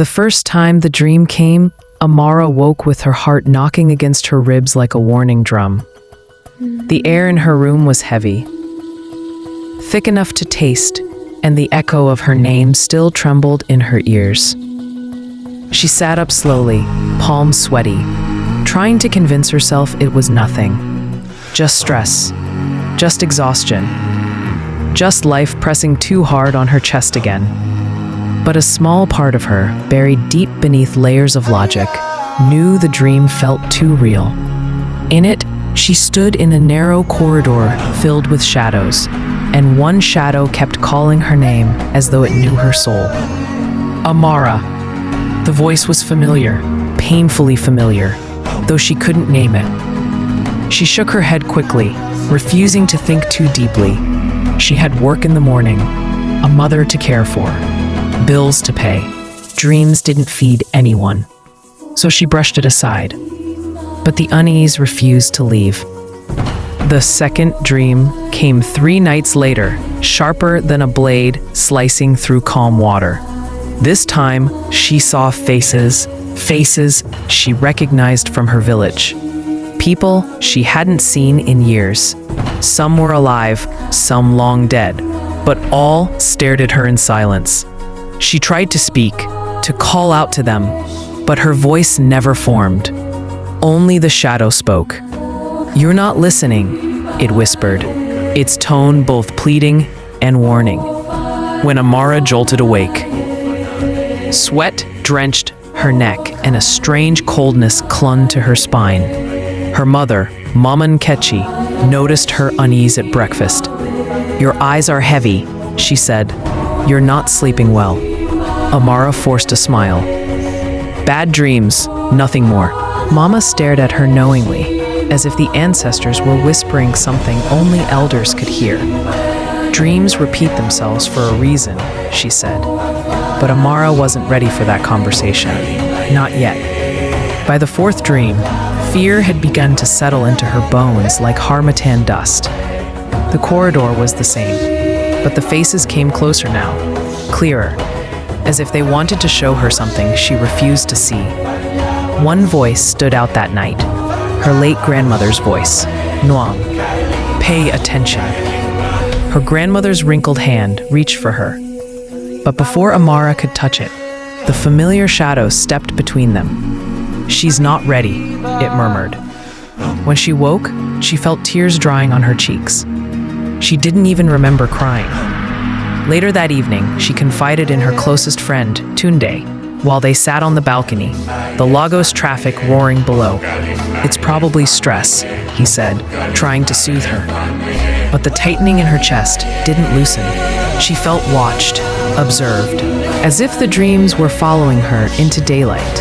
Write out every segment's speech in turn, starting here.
The first time the dream came, Amara woke with her heart knocking against her ribs like a warning drum. The air in her room was heavy, thick enough to taste, and the echo of her name still trembled in her ears. She sat up slowly, palms sweaty, trying to convince herself it was nothing. Just stress, just exhaustion, just life pressing too hard on her chest again. But a small part of her, buried deep beneath layers of logic, knew the dream felt too real. In it, she stood in a narrow corridor filled with shadows, and one shadow kept calling her name as though it knew her soul. Amara. The voice was familiar, painfully familiar, though she couldn't name it. She shook her head quickly, refusing to think too deeply. She had work in the morning, a mother to care for, bills to pay. Dreams didn't feed anyone, so she brushed it aside. But the unease refused to leave. The second dream came 3 nights later, sharper than a blade slicing through calm water. This time, she saw faces she recognized from her village. People she hadn't seen in years. Some were alive, some long dead, but all stared at her in silence. She tried to speak, to call out to them, but her voice never formed. Only the shadow spoke. "You're not listening," it whispered, its tone both pleading and warning. When Amara jolted awake, sweat drenched her neck and a strange coldness clung to her spine. Her mother, Mama Nkechi, noticed her unease at breakfast. "Your eyes are heavy," she said. "You're not sleeping well." Amara forced a smile. "Bad dreams, nothing more." Mama stared at her knowingly, as if the ancestors were whispering something only elders could hear. "Dreams repeat themselves for a reason," she said. But Amara wasn't ready for that conversation. Not yet. By the 4th dream, fear had begun to settle into her bones like harmattan dust. The corridor was the same, but the faces came closer now, clearer, as if they wanted to show her something she refused to see. One voice stood out that night, her late grandmother's voice, Nuang. "Pay attention." Her grandmother's wrinkled hand reached for her. But before Amara could touch it, the familiar shadow stepped between them. "She's not ready," it murmured. When she woke, she felt tears drying on her cheeks. She didn't even remember crying. Later that evening, she confided in her closest friend, Tunde, while they sat on the balcony, the Lagos traffic roaring below. "It's probably stress," he said, trying to soothe her. But the tightening in her chest didn't loosen. She felt watched, observed, as if the dreams were following her into daylight.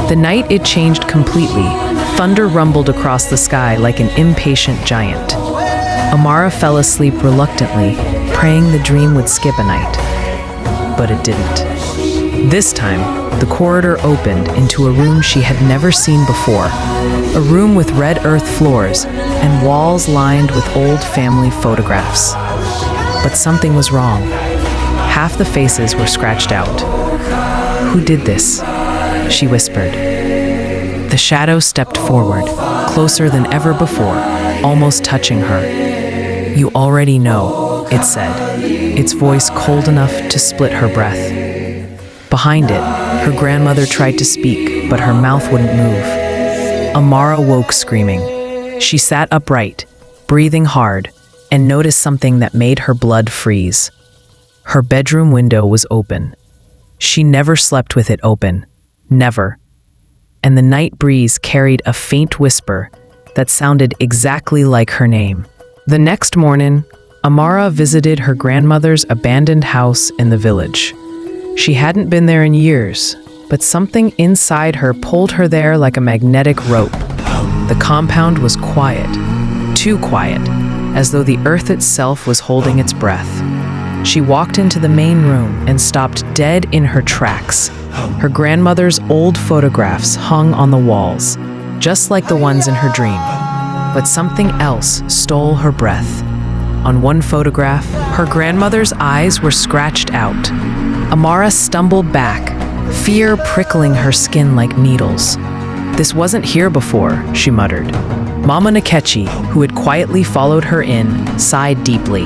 The night it changed completely. Thunder rumbled across the sky like an impatient giant. Amara fell asleep reluctantly, praying the dream would skip a night. But it didn't. This time, the corridor opened into a room she had never seen before. A room with red earth floors and walls lined with old family photographs. But something was wrong. Half the faces were scratched out. "Who did this?" she whispered. The shadow stepped forward, closer than ever before, almost touching her. "You already know," it said, its voice cold enough to split her breath. Behind it, her grandmother tried to speak, but her mouth wouldn't move. Amara woke screaming. She sat upright, breathing hard, and noticed something that made her blood freeze. Her bedroom window was open. She never slept with it open. Never. And the night breeze carried a faint whisper that sounded exactly like her name. The next morning, Amara visited her grandmother's abandoned house in the village. She hadn't been there in years, but something inside her pulled her there like a magnetic rope. The compound was quiet, too quiet, as though the earth itself was holding its breath. She walked into the main room and stopped dead in her tracks. Her grandmother's old photographs hung on the walls, just like the ones in her dream. But something else stole her breath. On one photograph, her grandmother's eyes were scratched out. Amara stumbled back, fear prickling her skin like needles. "This wasn't here before," she muttered. Mama Nkechi, who had quietly followed her in, sighed deeply.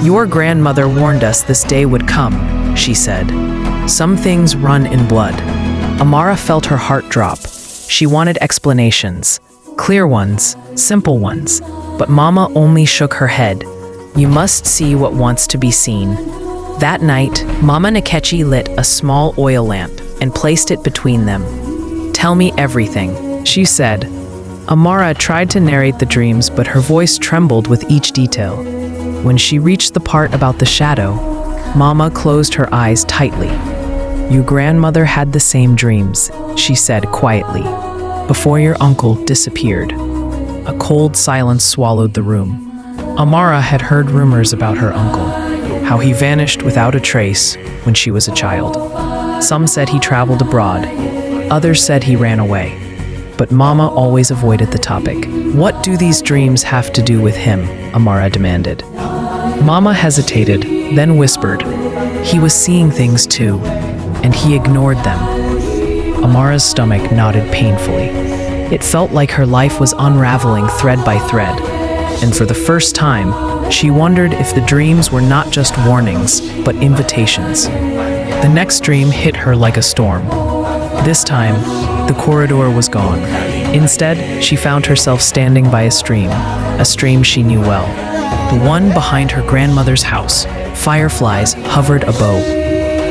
"Your grandmother warned us this day would come," she said. "Some things run in blood." Amara felt her heart drop. She wanted explanations. Clear ones, simple ones. But Mama only shook her head. "You must see what wants to be seen." That night, Mama Nkechi lit a small oil lamp and placed it between them. "Tell me everything," she said. Amara tried to narrate the dreams, but her voice trembled with each detail. When she reached the part about the shadow, Mama closed her eyes tightly. "Your grandmother had the same dreams," she said quietly, "before your uncle disappeared." A cold silence swallowed the room. Amara had heard rumors about her uncle, how he vanished without a trace when she was a child. Some said he traveled abroad, others said he ran away. But Mama always avoided the topic. "What do these dreams have to do with him?" Amara demanded. Mama hesitated, then whispered, "He was seeing things too, and he ignored them." Amara's stomach nodded painfully. It felt like her life was unraveling thread by thread, and for the first time, she wondered if the dreams were not just warnings, but invitations. The next dream hit her like a storm. This time, the corridor was gone. Instead, she found herself standing by a stream she knew well. The one behind her grandmother's house. Fireflies hovered above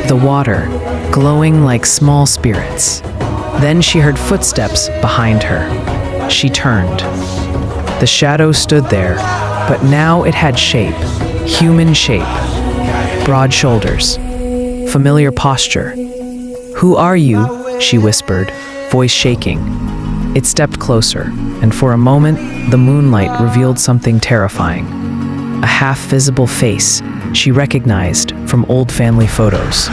the water, glowing like small spirits. Then she heard footsteps behind her. She turned. The shadow stood there, but now it had shape, human shape. Broad shoulders, familiar posture. "Who are you?" she whispered, voice shaking. It stepped closer, and for a moment, the moonlight revealed something terrifying. A half-visible face she recognized from old family photos.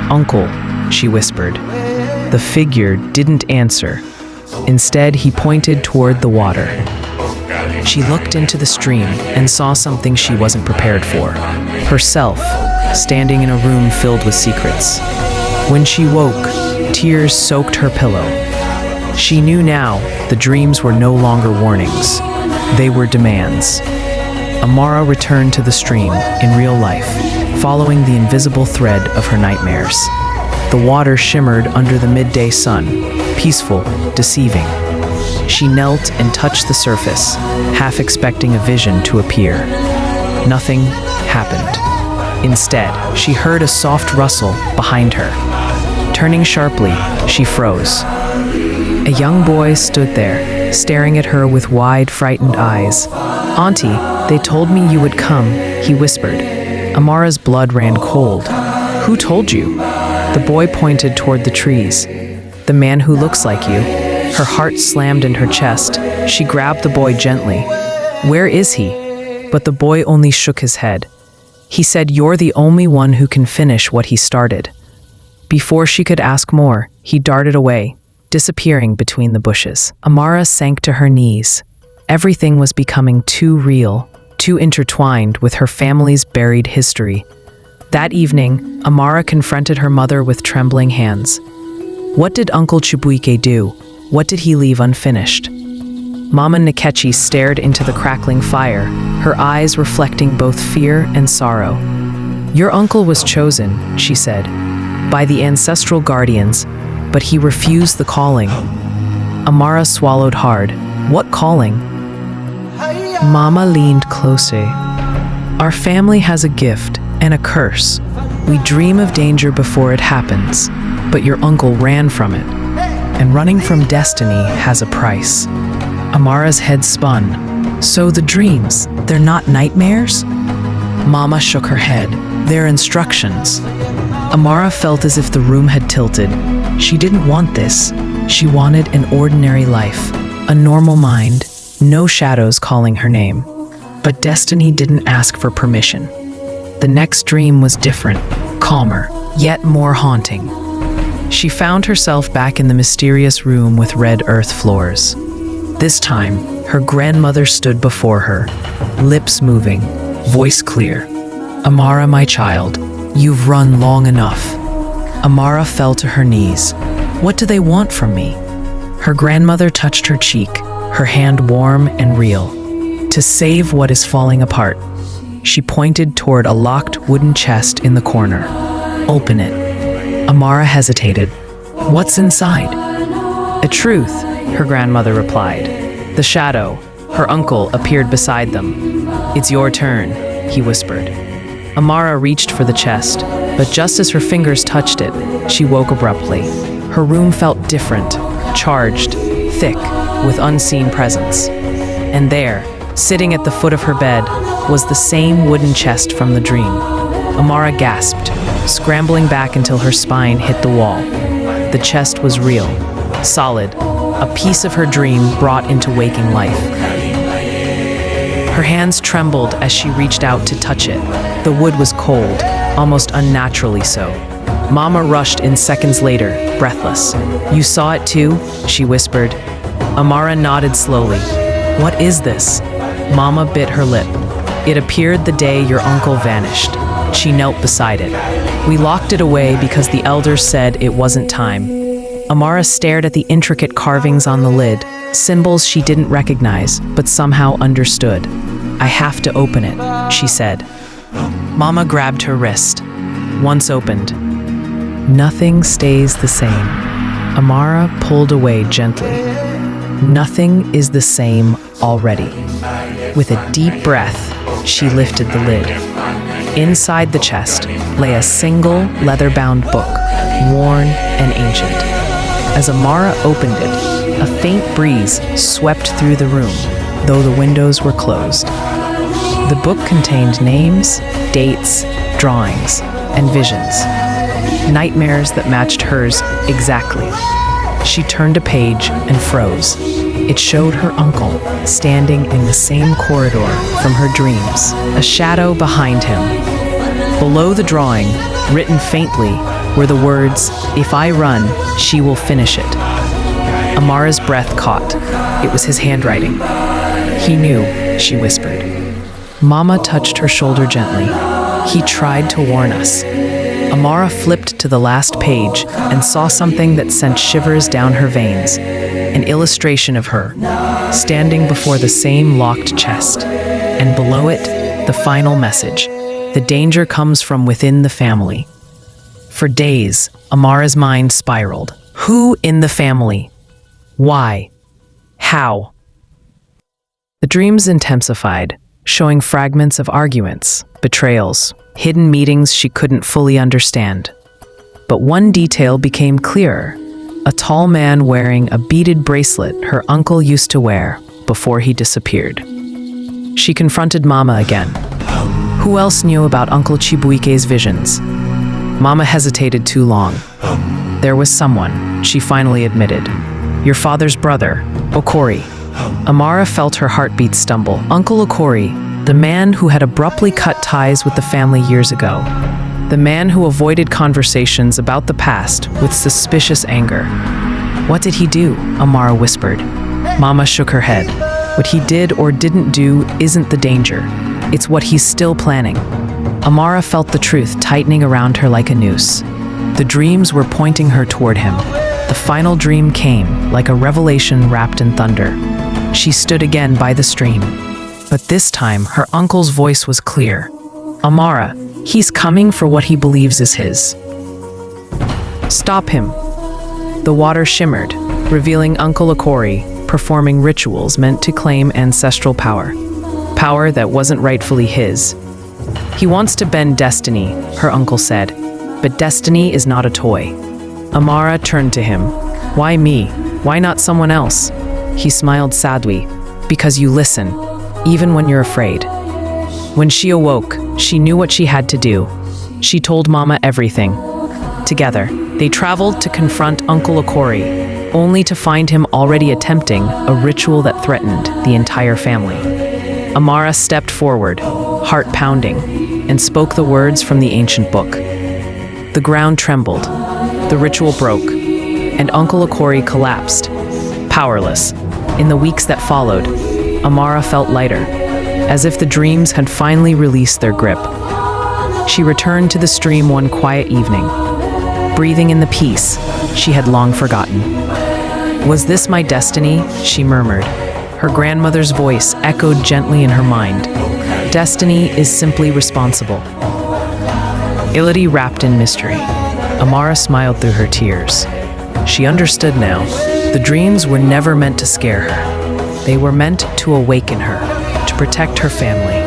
"Uncle," she whispered. The figure didn't answer. Instead, he pointed toward the water. She looked into the stream and saw something she wasn't prepared for. Herself, standing in a room filled with secrets. When she woke, tears soaked her pillow. She knew now the dreams were no longer warnings. They were demands. Amara returned to the stream in real life, following the invisible thread of her nightmares. The water shimmered under the midday sun, peaceful, deceiving. She knelt and touched the surface, half expecting a vision to appear. Nothing happened. Instead, she heard a soft rustle behind her. Turning sharply, she froze. A young boy stood there, staring at her with wide, frightened eyes. "Auntie, they told me you would come," he whispered. Amara's blood ran cold. "Who told you?" The boy pointed toward the trees. "The man who looks like you." Her heart slammed in her chest. She grabbed the boy gently. "Where is he?" But the boy only shook his head. He said, "You're the only one who can finish what he started." Before she could ask more, he darted away, disappearing between the bushes. Amara sank to her knees. Everything was becoming too real, too intertwined with her family's buried history. That evening, Amara confronted her mother with trembling hands. What did Uncle Chibuike do? What did he leave unfinished? Mama Nkechi stared into the crackling fire, her eyes reflecting both fear and sorrow. "Your uncle was chosen," she said, "by the ancestral guardians, but he refused the calling." Amara swallowed hard. "What calling?" Mama leaned closer. "Our family has a gift and a curse. We dream of danger before it happens, but your uncle ran from it. And running from destiny has a price." Amara's head spun. "So the dreams, they're not nightmares?" Mama shook her head. "They're instructions." Amara felt as if the room had tilted. She didn't want this. She wanted an ordinary life, a normal mind, no shadows calling her name. But destiny didn't ask for permission. The next dream was different, calmer, yet more haunting. She found herself back in the mysterious room with red earth floors. This time, her grandmother stood before her, lips moving, voice clear. "Amara, my child, you've run long enough. Amara fell to her knees. What do they want from me? Her grandmother touched her cheek, her hand warm and real. To save what is falling apart. She pointed toward a locked wooden chest in the corner. Open it. Amara hesitated. What's inside? A truth, her grandmother replied. The shadow, her uncle, appeared beside them. It's your turn, he whispered. Amara reached for the chest, but just as her fingers touched it, she woke abruptly. Her room felt different, charged, thick, with unseen presence. And there, sitting at the foot of her bed, was the same wooden chest from the dream. Amara gasped, scrambling back until her spine hit the wall. The chest was real, solid, a piece of her dream brought into waking life. Her hands trembled as she reached out to touch it. The wood was cold, almost unnaturally so. Mama rushed in seconds later, breathless. You saw it too? She whispered. Amara nodded slowly. What is this? Mama bit her lip. It appeared the day your uncle vanished. She knelt beside it. We locked it away because the elders said it wasn't time. Amara stared at the intricate carvings on the lid, symbols she didn't recognize, but somehow understood. I have to open it, she said. Mama grabbed her wrist. Once opened, nothing stays the same. Amara pulled away gently. Nothing is the same already. With a deep breath, she lifted the lid. Inside the chest lay a single leather-bound book, worn and ancient. As Amara opened it, a faint breeze swept through the room, though the windows were closed. The book contained names, dates, drawings, and visions. Nightmares that matched hers exactly. She turned a page and froze. It showed her uncle standing in the same corridor from her dreams, a shadow behind him. Below the drawing, written faintly, were the words, "If I run, she will finish it." Amara's breath caught. It was his handwriting. He knew, she whispered. Mama touched her shoulder gently. He tried to warn us. Amara flipped to the last page and saw something that sent shivers down her veins. An illustration of her, standing before the same locked chest. And below it, the final message. The danger comes from within the family. For days, Amara's mind spiraled. Who in the family? Why? How? The dreams intensified, showing fragments of arguments, betrayals, hidden meetings she couldn't fully understand. But one detail became clearer. A tall man wearing a beaded bracelet her uncle used to wear before he disappeared. She confronted Mama again. Who else knew about Uncle Chibuike's visions? Mama hesitated too long. There was someone, she finally admitted. Your father's brother, Okori. Amara felt her heartbeat stumble. Uncle Okori, the man who had abruptly cut ties with the family years ago. The man who avoided conversations about the past with suspicious anger. What did he do? Amara whispered. Mama shook her head. What he did or didn't do isn't the danger. It's what he's still planning. Amara felt the truth tightening around her like a noose. The dreams were pointing her toward him. The final dream came, like a revelation wrapped in thunder. She stood again by the stream. But this time, her uncle's voice was clear. Amara, he's coming for what he believes is his. Stop him. The water shimmered, revealing Uncle Okori performing rituals meant to claim ancestral power. Power that wasn't rightfully his. He wants to bend destiny, her uncle said. But destiny is not a toy. Amara turned to him. Why me? Why not someone else? He smiled sadly. Because you listen, even when you're afraid. When she awoke, she knew what she had to do. She told Mama everything. Together, they traveled to confront Uncle Okori, only to find him already attempting a ritual that threatened the entire family. Amara stepped forward, heart pounding, and spoke the words from the ancient book. The ground trembled, the ritual broke, and Uncle Okori collapsed, powerless. In the weeks that followed, Amara felt lighter, as if the dreams had finally released their grip. She returned to the stream one quiet evening. breathing in the peace she had long forgotten. Was this my destiny? She murmured. Her grandmother's voice echoed gently in her mind. Destiny is simply responsible. Ility wrapped in mystery. Amara smiled through her tears. She understood now. The dreams were never meant to scare her. They were meant to awaken her, to protect her family,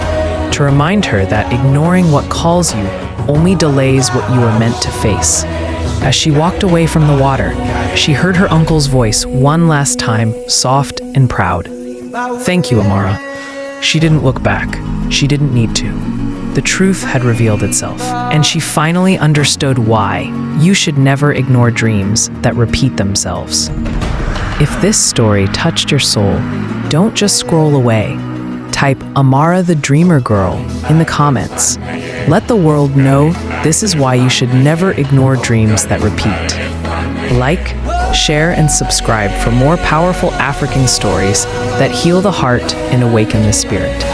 to remind her that ignoring what calls you only delays what you are meant to face. As she walked away from the water, she heard her uncle's voice one last time, soft and proud. "Thank you, Amara." She didn't look back. She didn't need to. The truth had revealed itself, and she finally understood why you should never ignore dreams that repeat themselves. If this story touched your soul, don't just scroll away. Type Amara the Dreamer Girl in the comments. Let the world know this is why you should never ignore dreams that repeat. Like, share, and subscribe for more powerful African stories that heal the heart and awaken the spirit.